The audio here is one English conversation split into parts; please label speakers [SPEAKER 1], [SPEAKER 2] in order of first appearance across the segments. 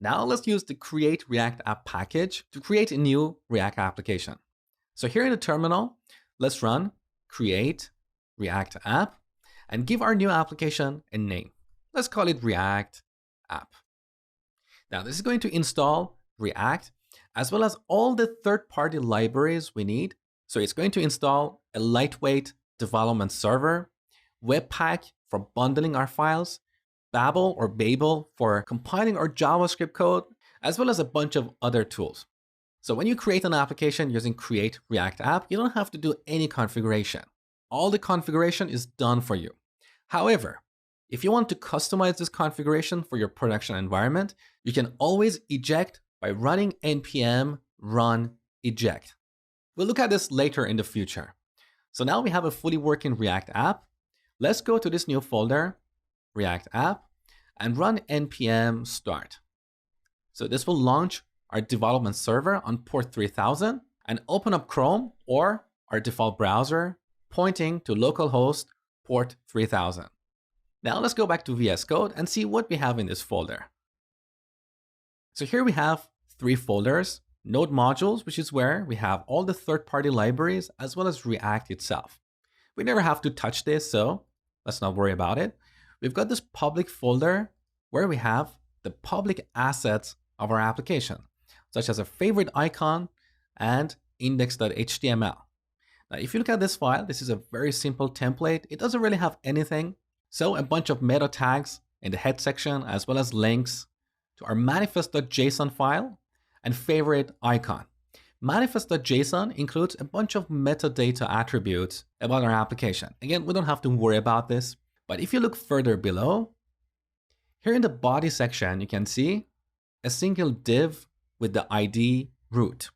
[SPEAKER 1] Now let's use the create React app package to create a new React application. So here in the terminal, let's run create React app and give our new application a name. Let's call it React app. Now this is going to install React as well as all the third-party libraries we need. So it's going to install a lightweight development server, Webpack for bundling our files, Babel or Babel for compiling our JavaScript code, as well as a bunch of other tools. So when you create an application using Create React App, you don't have to do any configuration. All the configuration is done for you. However, if you want to customize this configuration for your production environment, you can always eject by running npm run eject. We'll look at this later in the future. So now we have a fully working React app. Let's go to this new folder, React app, and run npm start. So this will launch our development server on port 3000 and open up Chrome or our default browser pointing to localhost port 3000. Now let's go back to VS Code and see what we have in this folder. So here we have 3 folders, Node modules, which is where we have all the third-party libraries as well as React itself. We never have to touch this, so let's not worry about it. We've got this public folder where we have the public assets of our application, such as a favorite icon and index.html. Now, if you look at this file, this is a very simple template. It doesn't really have anything. So a bunch of meta tags in the head section, as well as links to our manifest.json file and favorite icon. Manifest.json includes a bunch of metadata attributes about our application. Again, we don't have to worry about this, but if you look further below, here in the body section, you can see a single div with the ID root.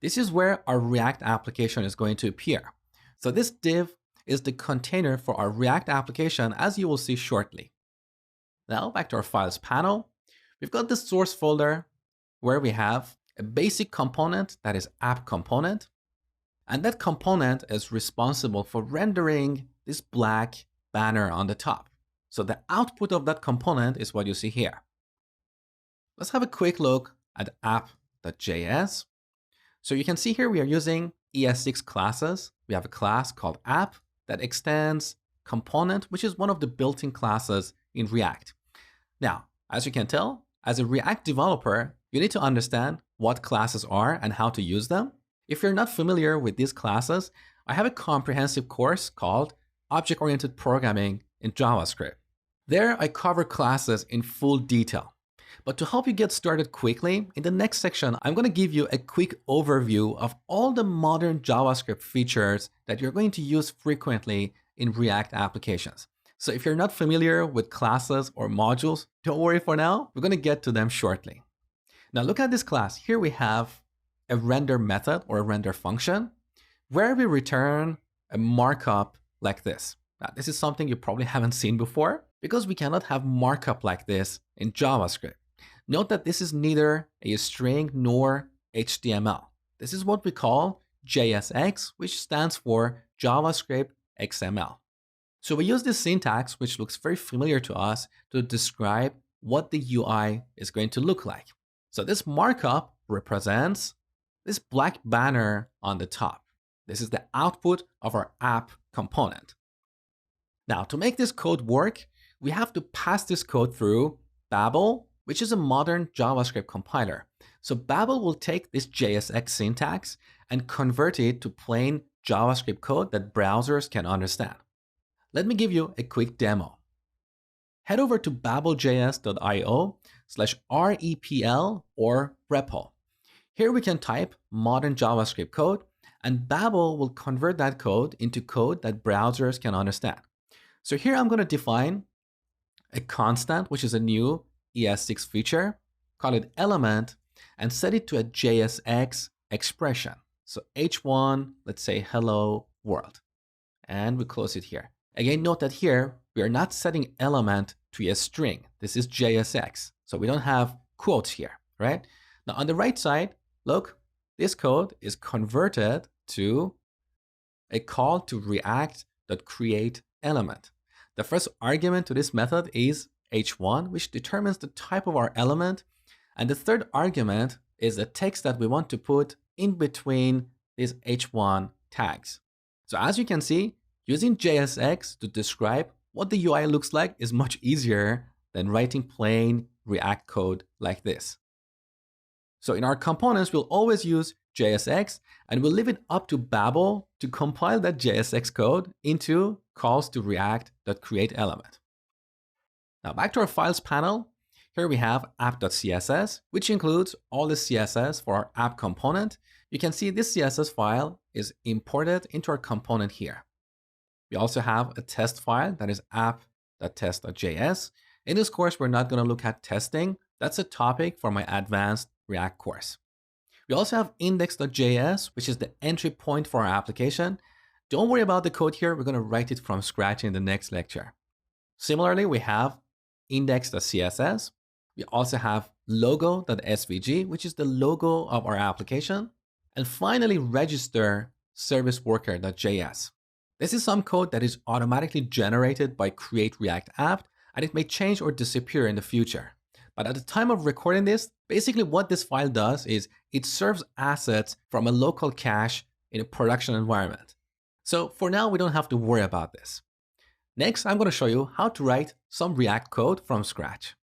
[SPEAKER 1] This is where our React application is going to appear. So this div is the container for our React application, as you will see shortly. Now back to our files panel. We've got the source folder where we have a basic component that is app component. And that component is responsible for rendering this black banner on the top. So the output of that component is what you see here. Let's have a quick look at app.js. So you can see here we are using ES6 classes. We have a class called app that extends component, which is one of the built-in classes in React. Now, as you can tell, as a React developer, you need to understand what classes are and how to use them. If you're not familiar with these classes, I have a comprehensive course called Object-Oriented Programming in JavaScript. There, I cover classes in full detail. But to help you get started quickly, in the next section, I'm going to give you a quick overview of all the modern JavaScript features that you're going to use frequently in React applications. So if you're not familiar with classes or modules, don't worry for now. We're going to get to them shortly. Now look at this class. Here we have a render method or a render function where we return a markup like this. Now, this is something you probably haven't seen before because we cannot have markup like this in JavaScript. Note that this is neither a string nor HTML. This is what we call JSX, which stands for JavaScript XML. So we use this syntax, which looks very familiar to us, to describe what the UI is going to look like. So this markup represents this black banner on the top. This is the output of our app component. Now, to make this code work, we have to pass this code through Babel, which is a modern JavaScript compiler. So Babel will take this JSX syntax and convert it to plain JavaScript code that browsers can understand. Let me give you a quick demo. Head over to babelJS.io/REPL or REPL. Here we can type modern JavaScript code, and Babel will convert that code into code that browsers can understand. So here I'm going to define a constant, which is a new ES6 feature, call it element, and set it to a JSX expression. So H1, let's say hello world, and we close it here. Again, note that here we are not setting element to a string. This is JSX, so we don't have quotes here, right? Now on the right side, look, this code is converted to a call to react.createElement. The first argument to this method is H1, which determines the type of our element, And the third argument is the text that we want to put in between these h1 tags. So as you can see, using JSX to describe what the UI looks like is much easier than writing plain React code like this. So in our components, we'll always use JSX, and we'll leave it up to Babel to compile that JSX code into calls to react.createElement. Now back to our files panel. Here we have app.css, which includes all the CSS for our app component. You can see this CSS file is imported into our component here. We also have a test file that is app.test.js. In this course, we're not going to look at testing. That's a topic for my advanced React course. We also have index.js, which is the entry point for our application. Don't worry about the code here. We're going to write it from scratch in the next lecture. Similarly, we have index.css. We also have logo.svg, which is the logo of our application. And finally, register service worker.js. This is some code that is automatically generated by Create React App, and it may change or disappear in the future. But at the time of recording this, basically what this file does is it serves assets from a local cache in a production environment. So for now, we don't have to worry about this. Next, I'm going to show you how to write some React code from scratch.